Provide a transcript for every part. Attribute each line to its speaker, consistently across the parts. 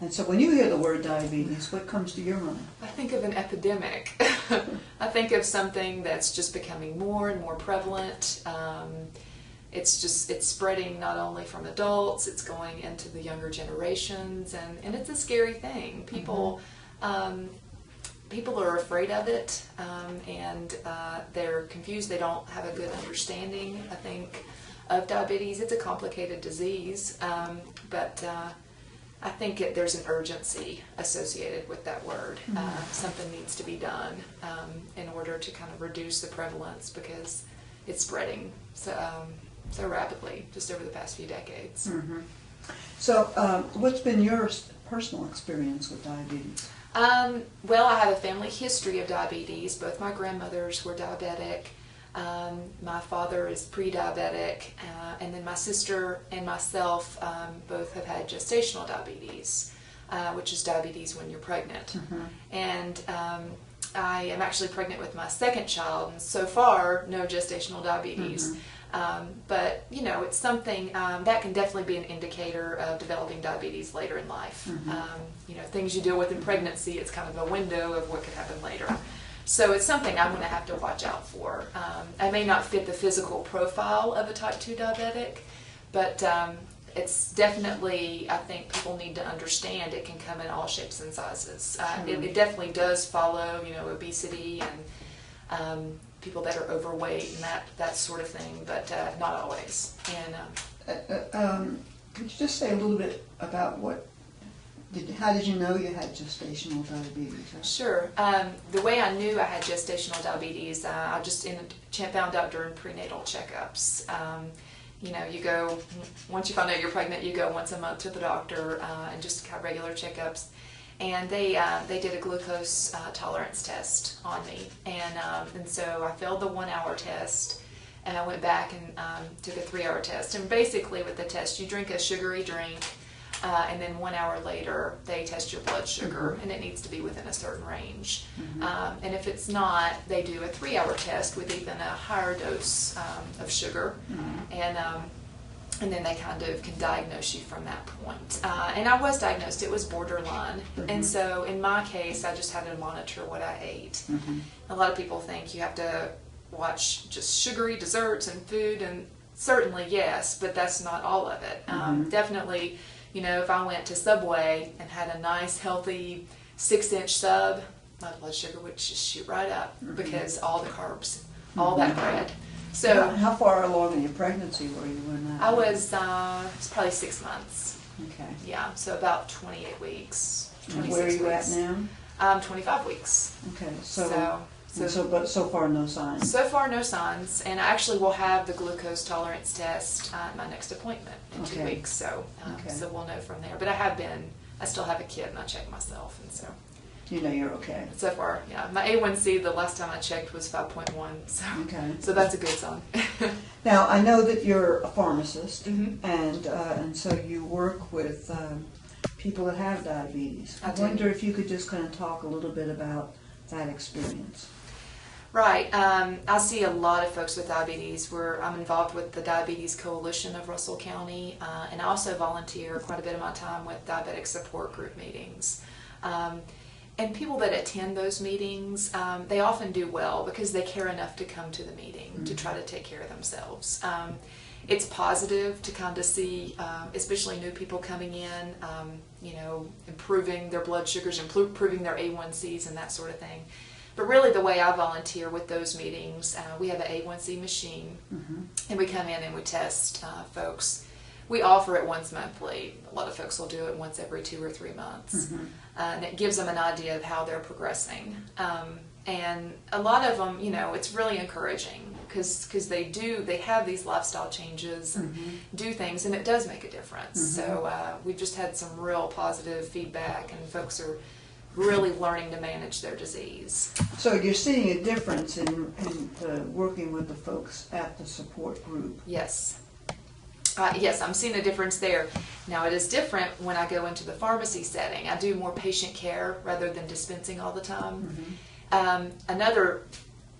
Speaker 1: And so when you hear the word diabetes, what comes to your mind?
Speaker 2: I think of an epidemic. I think of something that's just becoming more and more prevalent. It's spreading not only from adults, it's going into the younger generations, and it's a scary thing. People are afraid of it, and they're confused. They don't have a good understanding, I think, of diabetes. It's a complicated disease, but I think there's an urgency associated with that word. Something needs to be done in order to kind of reduce the prevalence, because it's spreading so rapidly just over the past few decades.
Speaker 1: So what's been your personal experience with diabetes?
Speaker 2: Well, I have a family history of diabetes. Both my grandmothers were diabetic. My father is pre-diabetic, and then my sister and myself both have had gestational diabetes, which is diabetes when you're pregnant. And I am actually pregnant with my second child, and so far, no gestational diabetes. But, you know, it's something that can definitely be an indicator of developing diabetes later in life. You know, things you deal with in pregnancy, it's kind of a window of what could happen later. So it's something I'm going to have to watch out for. I may not fit the physical profile of a type 2 diabetic, but it's definitely, I think people need to understand it can come in all shapes and sizes. It definitely does follow, you know, obesity and people that are overweight and that sort of thing, but not always. And
Speaker 1: could you just say a little bit about how did you know you had gestational diabetes?
Speaker 2: Sure. The way I knew I had gestational diabetes, I just found out during prenatal checkups. You know, you go, once you find out you're pregnant, you go once a month to the doctor and just have regular checkups. And they did a glucose tolerance test on me. And so I failed the 1-hour test, and I went back and took a 3-hour test. And basically with the test, you drink a sugary drink, and then 1 hour later they test your blood sugar, and it needs to be within a certain range. And if it's not, they do a 3-hour test with even a higher dose of sugar, and then they kind of can diagnose you from that point. And I was diagnosed, it was borderline. And so in my case, I just had to monitor what I ate. A lot of people think you have to watch just sugary desserts and food, and certainly yes, but that's not all of it. Definitely, you know, if I went to Subway and had a nice, healthy 6-inch sub, my blood sugar would just shoot right up because all the carbs, all that bread. So
Speaker 1: how far along in your pregnancy were you when that?
Speaker 2: I was it's probably 6 months.
Speaker 1: Okay.
Speaker 2: Yeah, so about 28 weeks.
Speaker 1: And where are you at now?
Speaker 2: 25 weeks.
Speaker 1: Okay, but so far no signs.
Speaker 2: So far no signs, and I actually will have the glucose tolerance test at my next appointment in 2 weeks. So so we'll know from there. But I still have a kid, and I check myself, and so.
Speaker 1: You know you're okay.
Speaker 2: So far, yeah. My A1C the last time I checked was 5.1, so that's a good sign.
Speaker 1: Now I know that you're a pharmacist, and so you work with people that have diabetes. I wonder if you could just kind of talk a little bit about that experience.
Speaker 2: Right. I see a lot of folks with diabetes. I'm involved with the Diabetes Coalition of Russell County, and I also volunteer quite a bit of my time with diabetic support group meetings. And people that attend those meetings, they often do well because they care enough to come to the meeting to try to take care of themselves. It's positive to kind of see, especially new people coming in, you know, improving their blood sugars, improving their A1Cs and that sort of thing. But really the way I volunteer with those meetings, we have an A1C machine, and we come in and we test folks. We offer it once monthly. A lot of folks will do it once every 2 or 3 months. And it gives them an idea of how they're progressing. And a lot of them, you know, it's really encouraging because they have these lifestyle changes and do things, and it does make a difference. So we've just had some real positive feedback, and folks are really learning to manage their disease.
Speaker 1: So you're seeing a difference in working with the folks at the support group?
Speaker 2: Yes. Yes, I'm seeing a difference there. Now, it is different when I go into the pharmacy setting. I do more patient care rather than dispensing all the time. Another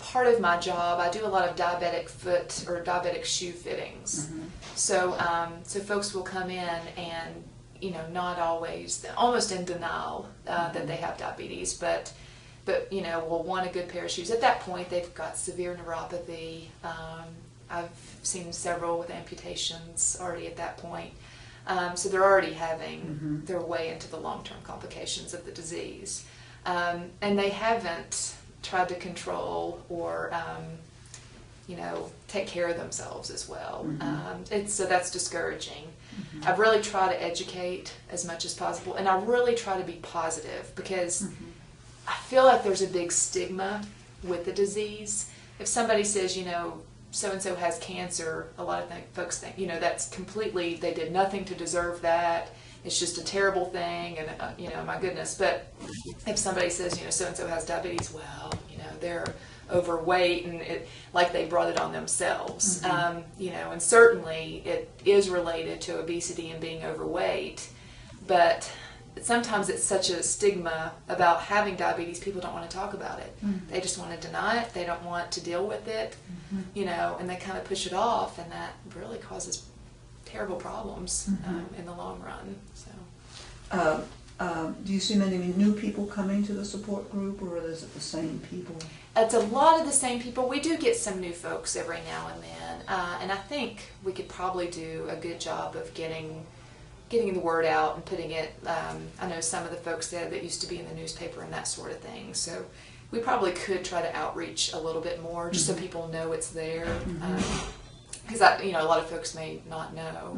Speaker 2: part of my job, I do a lot of diabetic foot or diabetic shoe fittings. So folks will come in and, not always, almost in denial that they have diabetes, but will want a good pair of shoes. At that point, they've got severe neuropathy. I've seen several with amputations already at that point. So they're already having their way into the long-term complications of the disease. And they haven't tried to control or, take care of themselves as well. So that's discouraging. I've really tried to educate as much as possible, and I really try to be positive because I feel like there's a big stigma with the disease. If somebody says, so-and-so has cancer, a lot of folks think, that's completely, they did nothing to deserve that. It's just a terrible thing, and, my goodness. But if somebody says, so-and-so has diabetes, well, they're overweight, and like they brought it on themselves. And certainly it is related to obesity and being overweight, but sometimes it's such a stigma about having diabetes, people don't want to talk about it. They just want to deny it. They don't want to deal with it, and they kind of push it off, and that really causes terrible problems in the long run. So,
Speaker 1: do you see many new people coming to the support group, or is it the same people?
Speaker 2: It's a lot of the same people. We do get some new folks every now and then, and I think we could probably do a good job of getting the word out and putting it. I know some of the folks there that used to be in the newspaper and that sort of thing. So we probably could try to outreach a little bit more, just so people know it's there. Because a lot of folks may not know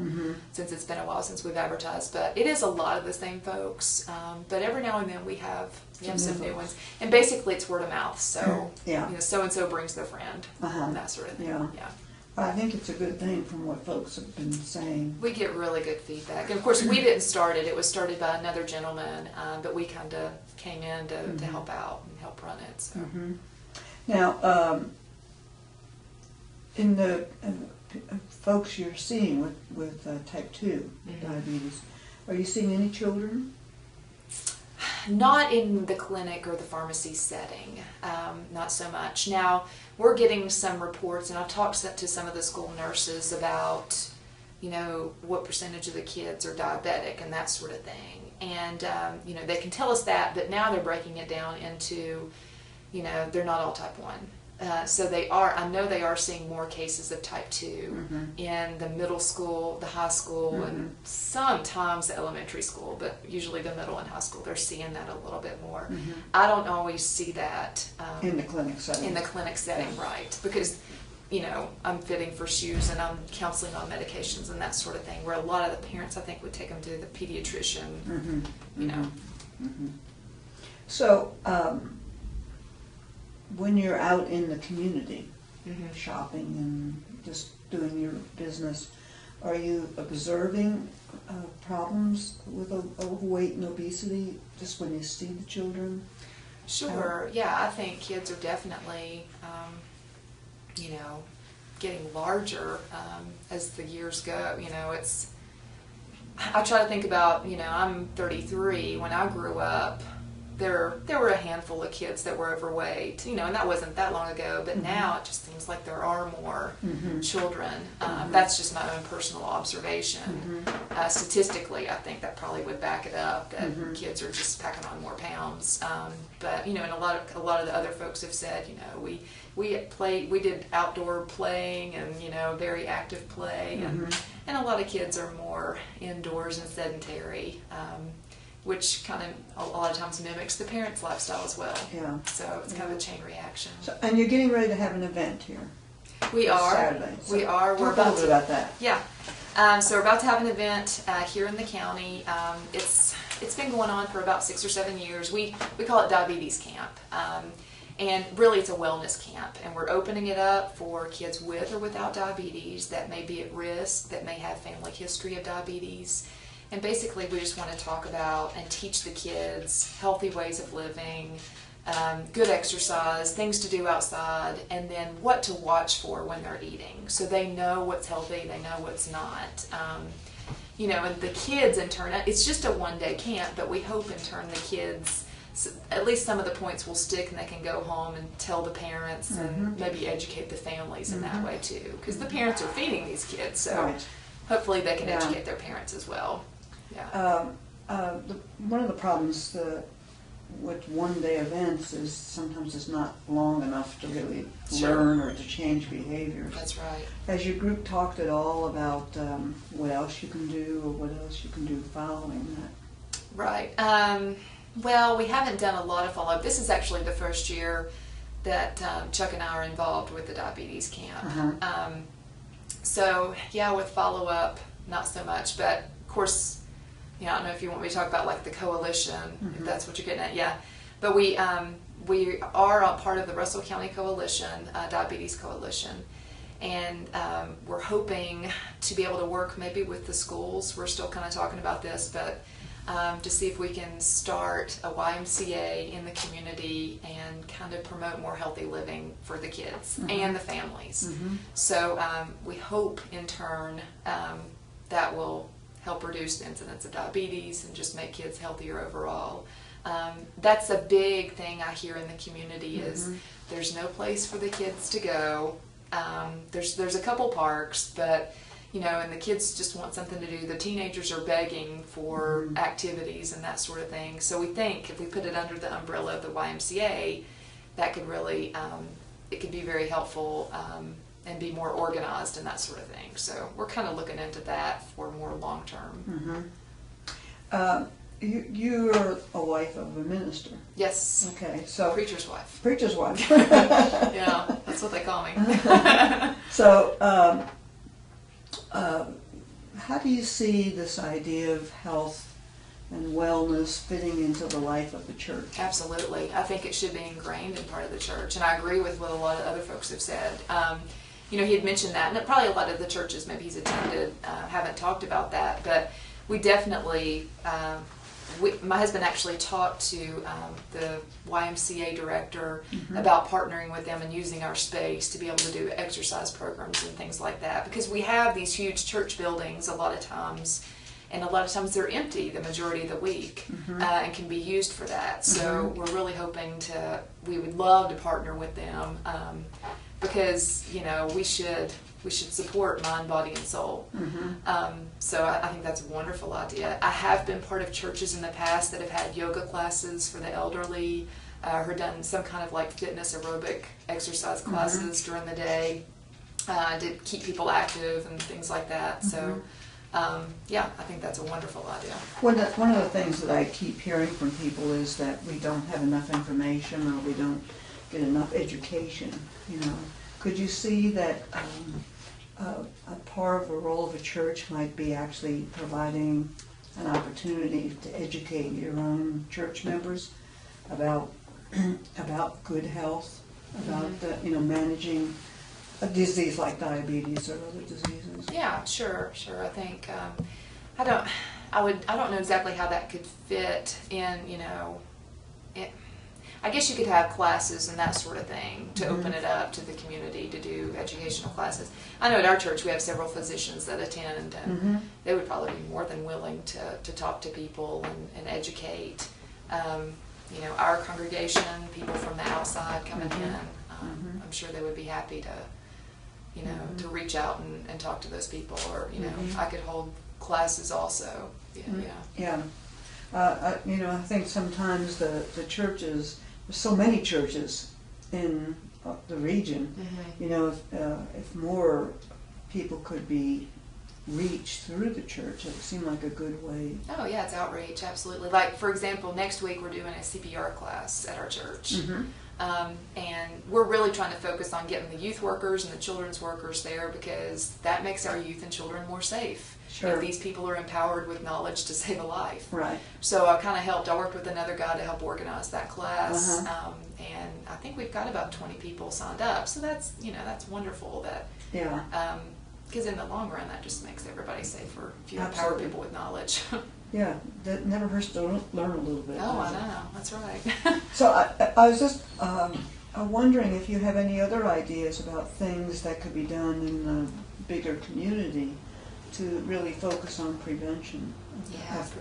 Speaker 2: since it's been a while since we've advertised. But it is a lot of the same folks. But every now and then we have some new ones, and basically it's word of mouth. So so and so brings their friend, and that sort of thing. Yeah.
Speaker 1: I think it's a good thing from what folks have been saying.
Speaker 2: We get really good feedback. And of course, we didn't start it. It was started by another gentleman, but we kind of came in to help out and help run it. So.
Speaker 1: Now, in the folks you're seeing with type 2 diabetes, are you seeing any children?
Speaker 2: Not in the clinic or the pharmacy setting, not so much. Now, we're getting some reports, and I've talked to some of the school nurses about, what percentage of the kids are diabetic and that sort of thing. And, they can tell us that, but now they're breaking it down into, they're not all type 1. So I know they are seeing more cases of type 2 in the middle school, the high school, and sometimes the elementary school, but usually the middle and high school, they're seeing that a little bit more. I don't always see that
Speaker 1: in the clinic setting.
Speaker 2: In the clinic setting, right. Because, I'm fitting for shoes and I'm counseling on medications and that sort of thing, where a lot of the parents, I think, would take them to the pediatrician,
Speaker 1: So, when you're out in the community, shopping and just doing your business, are you observing problems with overweight and obesity just when you see the children?
Speaker 2: Sure. Yeah, I think kids are definitely, getting larger as the years go. I try to think about, I'm 33. When I grew up, there were a handful of kids that were overweight, and that wasn't that long ago, but now it just seems like there are more children. That's just my own personal observation. Statistically, I think that probably would back it up, that kids are just packing on more pounds. But, and a lot of the other folks have said, we did outdoor playing and, very active play, and a lot of kids are more indoors and sedentary. Which kind of a lot of times mimics the parents' lifestyle as well. Yeah. So it's kind of a chain reaction. So,
Speaker 1: and you're getting ready to have an event here.
Speaker 2: We are.
Speaker 1: Saturday. So
Speaker 2: we are.
Speaker 1: We're about to about that.
Speaker 2: Yeah. So we're about to have an event here in the county. It's been going on for about 6 or 7 years. We call it Diabetes Camp. And really it's a wellness camp, and we're opening it up for kids with or without diabetes that may be at risk, that may have family history of diabetes. And basically we just want to talk about and teach the kids healthy ways of living, good exercise, things to do outside, and then what to watch for when they're eating. So they know what's healthy, they know what's not. And the kids in turn, it's just a one-day camp, but we hope in turn the kids, at least some of the points will stick and they can go home and tell the parents and maybe educate the families in that way too. Because the parents are feeding these kids, so hopefully they can educate their parents as well. Yeah.
Speaker 1: One of the problems with one-day events is sometimes it's not long enough to really learn or to change behaviors.
Speaker 2: That's right.
Speaker 1: Has your group talked at all about what else you can do or what else you can do following that?
Speaker 2: Right. Well, we haven't done a lot of follow-up. This is actually the first year that Chuck and I are involved with the diabetes camp. So, yeah, with follow-up, not so much. But, of course, I don't know if you want me to talk about like the coalition, if that's what you're getting at. Yeah, but we are a part of the Russell County Coalition, Diabetes Coalition, and we're hoping to be able to work maybe with the schools. We're still kind of talking about this, but to see if we can start a YMCA in the community and kind of promote more healthy living for the kids and the families. So we hope in turn that will help reduce the incidence of diabetes and just make kids healthier overall. That's a big thing I hear in the community is there's no place for the kids to go. There's a couple parks, but and the kids just want something to do. The teenagers are begging for activities and that sort of thing. So we think if we put it under the umbrella of the YMCA, that could really, it could be very helpful and be more organized and that sort of thing. So we're kind of looking into that for more long term.
Speaker 1: You're a wife of a minister.
Speaker 2: Yes.
Speaker 1: Okay, so
Speaker 2: preacher's wife.
Speaker 1: Preacher's wife.
Speaker 2: Yeah, that's what they call me.
Speaker 1: So, how do you see this idea of health and wellness fitting into the life of the church?
Speaker 2: Absolutely. I think it should be ingrained in part of the church, and I agree with what a lot of other folks have said. He had mentioned that, and probably a lot of the churches maybe he's attended haven't talked about that, but we definitely, my husband actually talked to the YMCA director about partnering with them and using our space to be able to do exercise programs and things like that, because we have these huge church buildings a lot of times, and a lot of times they're empty the majority of the week and can be used for that. So we're really hoping we would love to partner with them because, we should support mind, body, and soul. So I think that's a wonderful idea. I have been part of churches in the past that have had yoga classes for the elderly, or done some kind of like fitness aerobic exercise classes during the day to keep people active and things like that. So yeah, I think that's a wonderful idea.
Speaker 1: One of the things that I keep hearing from people is that we don't have enough information or we don't get enough education. Could you see that a part of a role of a church might be actually providing an opportunity to educate your own church members about good health, about managing a disease like diabetes or other diseases?
Speaker 2: Yeah, sure. I think I don't know exactly how that could fit in. I guess you could have classes and that sort of thing to open it up to the community to do educational classes. I know at our church we have several physicians that attend, and they would probably be more than willing to talk to people and educate. Our congregation, people from the outside coming in, I'm sure they would be happy to, to reach out and talk to those people, or I could hold classes also.
Speaker 1: Yeah. I think sometimes the churches, there's so many churches in the region, if more people could be reached through the church, it would seem like a good way.
Speaker 2: Oh yeah, it's outreach, absolutely. Like, for example, next week we're doing a CPR class at our church. And we're really trying to focus on getting the youth workers and the children's workers there, because that makes our youth and children more safe.
Speaker 1: Sure.
Speaker 2: If these people are empowered with knowledge to save a life.
Speaker 1: Right.
Speaker 2: So I worked with another guy to help organize that class, and I think we've got about 20 people signed up. So that's wonderful. Because in the long run, that just makes everybody safer if you empower people with knowledge.
Speaker 1: Yeah, that never hurts to learn a little bit.
Speaker 2: Oh, I know. That's right.
Speaker 1: So I was just wondering if you have any other ideas about things that could be done in the bigger community to really focus on prevention of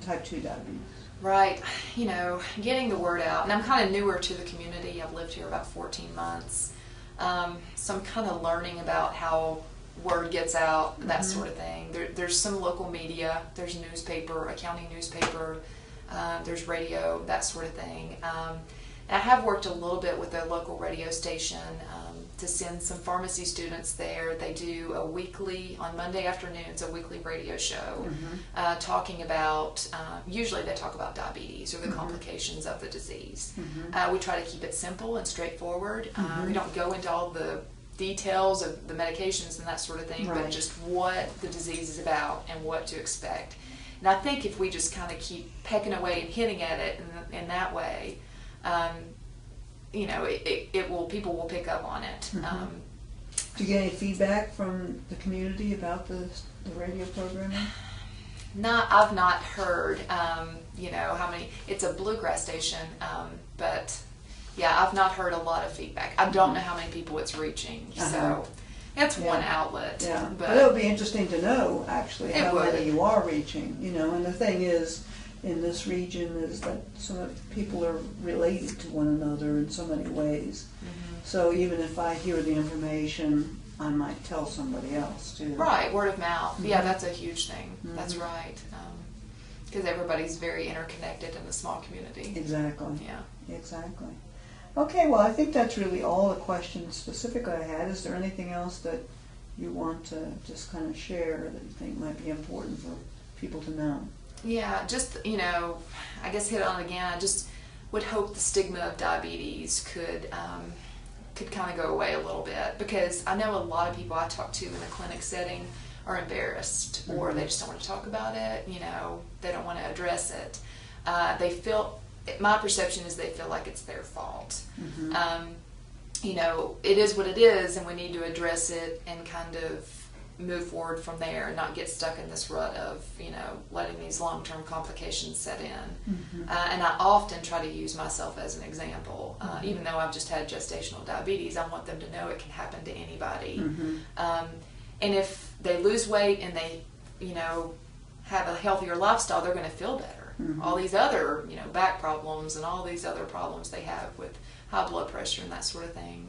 Speaker 1: type 2 diabetes.
Speaker 2: Right. Getting the word out. And I'm kind of newer to the community. I've lived here about 14 months. So I'm kind of learning about how word gets out, that sort of thing. There's some local media. There's newspaper, a county newspaper. There's radio, that sort of thing. I have worked a little bit with a local radio station to send some pharmacy students there. They do a weekly, on Monday afternoons, a weekly radio show talking about, usually they talk about diabetes or the complications of the disease. We try to keep it simple and straightforward. We don't go into all the details of the medications and that sort of thing, but just what the disease is about and what to expect. And I think if we just kind of keep pecking away and hitting at it in that way, you know, people will pick up on it.
Speaker 1: Do you get any feedback from the community about the radio programming?
Speaker 2: I've not heard, you know, how many. It's a bluegrass station, but yeah, I've not heard a lot of feedback. I don't know how many people it's reaching, so that's one outlet.
Speaker 1: Yeah, but it would be interesting to know actually how many you are reaching. You know, and the thing is, in this region, is that some of the people are related to one another in so many ways. So even if I hear the information, I might tell somebody else too.
Speaker 2: Right, word of mouth. Yeah, that's a huge thing. That's right. Because everybody's very interconnected in the small community.
Speaker 1: Exactly.
Speaker 2: Yeah.
Speaker 1: Exactly. Okay, well, I think that's really all the questions specifically I had. Is there anything else that you want to just kind of share that you think might be important for people to know?
Speaker 2: Yeah, just, you know, I guess hit on again, I just would hope the stigma of diabetes could kind of go away a little bit, because I know a lot of people I talk to in the clinic setting are embarrassed, or they just don't want to talk about it, you know, they don't want to address it. They feel, my perception is they feel like it's their fault. You know, it is what it is, and we need to address it and kind of move forward from there and not get stuck in this rut of, you know, letting these long-term complications set in. And I often try to use myself as an example. Even though I've just had gestational diabetes, I want them to know it can happen to anybody. And if they lose weight and they, you know, have a healthier lifestyle, they're going to feel better. All these other, you know, back problems and all these other problems they have with high blood pressure and that sort of thing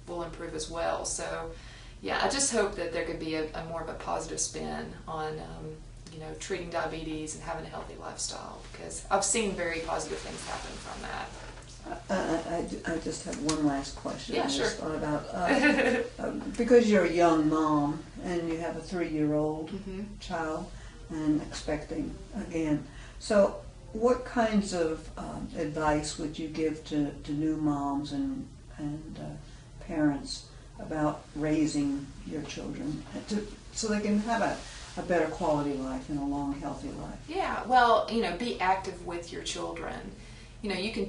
Speaker 2: will improve as well. So yeah, I just hope that there could be a more of a positive spin on, you know, treating diabetes and having a healthy lifestyle, because I've seen very positive things happen from that.
Speaker 1: I just have one last question.
Speaker 2: Yeah,
Speaker 1: I
Speaker 2: sure.
Speaker 1: just thought about, because you're a young mom and you have a 3-year-old child and expecting again. So what kinds of advice would you give to new moms and parents about raising your children so they can have a better quality life and a long, healthy life?
Speaker 2: Yeah, well, you know, be active with your children. You know, you can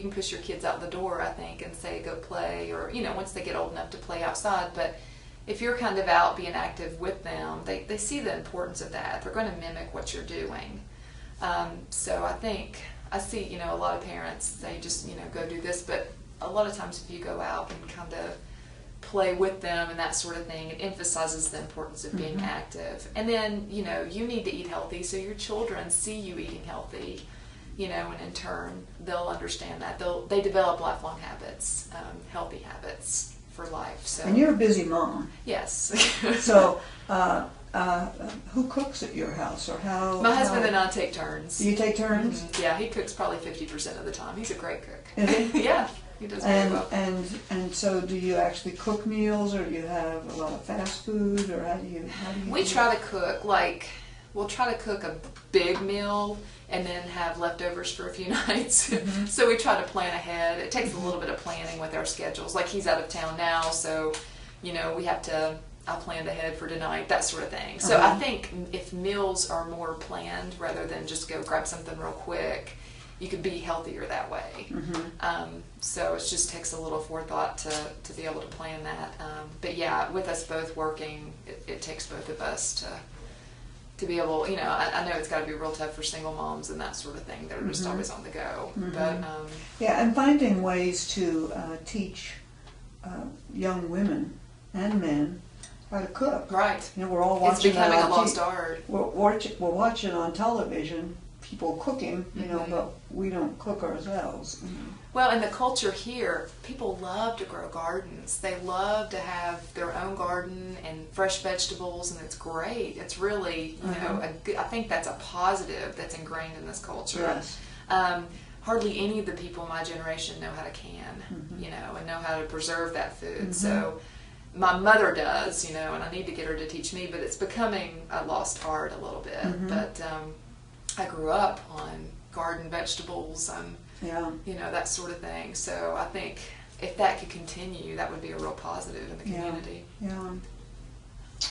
Speaker 2: push your kids out the door, I think, and say, go play, or, you know, once they get old enough to play outside. But if you're kind of out being active with them, they see the importance of that. They're going to mimic what you're doing. So I think, I see, you know, a lot of parents, they just, you know, go do this, but a lot of times if you go out and kind of play with them and that sort of thing, it emphasizes the importance of being active. And then, you know, you need to eat healthy, so your children see you eating healthy, you know, and in turn they'll understand that. They develop lifelong habits, healthy habits for life. So.
Speaker 1: And you're a busy mom.
Speaker 2: Yes.
Speaker 1: So who cooks at your house, or how?
Speaker 2: My husband and I take turns.
Speaker 1: Do you take turns?
Speaker 2: Yeah, he cooks probably 50% of the time. He's a great cook.
Speaker 1: Is he?
Speaker 2: Yeah. He does very well.
Speaker 1: And so do you actually cook meals, or do you have a lot of fast food, or how do you
Speaker 2: We try to cook, like, we'll try to cook a big meal and then have leftovers for a few nights. So we try to plan ahead. It takes a little bit of planning with our schedules. Like, he's out of town now, so, you know, I planned ahead for tonight, that sort of thing. So I think if meals are more planned rather than just go grab something real quick, you could be healthier that way. So it just takes a little forethought to be able to plan that. But yeah, with us both working, it takes both of us to be able, you know, I know it's got to be real tough for single moms and that sort of thing. They're just always on the go. But
Speaker 1: yeah, and finding ways to teach young women and men how to cook.
Speaker 2: Right.
Speaker 1: You know, we're all watching.
Speaker 2: It's becoming a lost art.
Speaker 1: We're watching on television people cooking, but we don't cook ourselves.
Speaker 2: Well, in the culture here, people love to grow gardens. They love to have their own garden and fresh vegetables, and it's great. It's really, I think that's a positive that's ingrained in this culture.
Speaker 1: Yes.
Speaker 2: Hardly any of the people in my generation know how to can, and know how to preserve that food. So my mother does, and I need to get her to teach me, but it's becoming a lost art a little bit. But I grew up on garden vegetables and that sort of thing. So I think if that could continue, that would be a real positive in the community.
Speaker 1: Yeah.